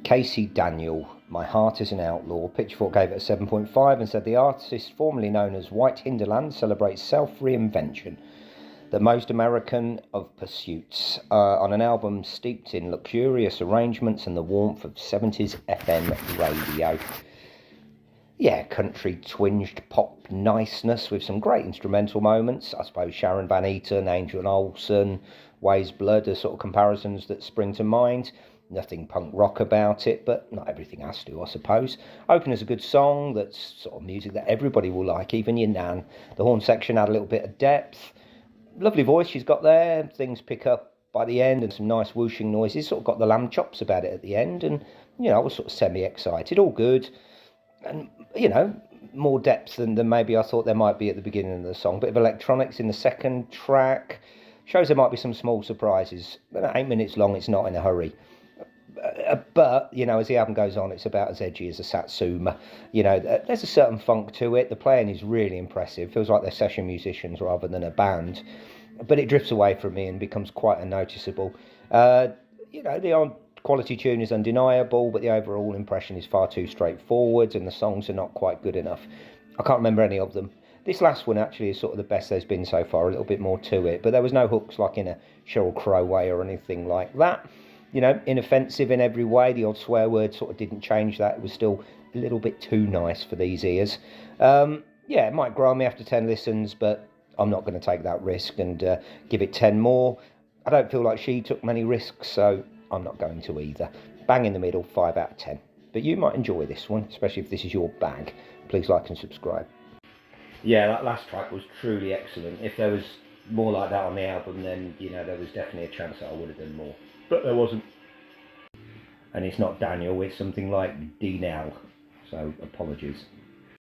Casey Daniel, My Heart is an Outlaw. Pitchfork gave it a 7.5 and said the artist formerly known as White Hinterland celebrates self-reinvention, the most American of pursuits, on an album steeped in luxurious arrangements and the warmth of 70s FM radio. Yeah, country twinged pop niceness with some great instrumental moments. I suppose Sharon Van Etten, Angel Olsen, Weyes Blood are sort of comparisons that spring to mind. Nothing punk rock about it, but not everything has to, I suppose. Opener's a good song that's sort of music that everybody will like, even your nan. The horn section had a little bit of depth. Lovely voice she's got there. Things pick up by the end and some nice whooshing noises. Sort of got the lamb chops about it at the end, and, you know, I was sort of semi-excited. All good. And, you know, more depth than maybe I thought there might be at the beginning of the song. Bit of electronics in the second track. Shows there might be some small surprises. But at 8 minutes long, it's not in a hurry. But, you know, as the album goes on, it's about as edgy as a Satsuma. You know, there's a certain funk to it. The playing is really impressive. Feels like they're session musicians rather than a band. But it drifts away from me and becomes quite unnoticeable. You know, the odd quality tune is undeniable, but the overall impression is far too straightforward and the songs are not quite good enough. I can't remember any of them. This last one actually is sort of the best there's been so far, a little bit more to it. But there was no hooks like in a Sheryl Crow way or anything like that. You know, inoffensive in every way. The odd swear word sort of didn't change that. It was still a little bit too nice for these ears. Yeah, it might grow on me after 10 listens, but I'm not going to take that risk and give it 10 more. I don't feel like she took many risks, so I'm not going to either. Bang in the middle, 5 out of 10. But you might enjoy this one, especially if this is your bag. Please like and subscribe. Yeah, that last track was truly excellent. If there was more like that on the album, then, you know, there was definitely a chance that I would have done more. But there wasn't. And it's not Daniel, it's something like Dienel. So apologies.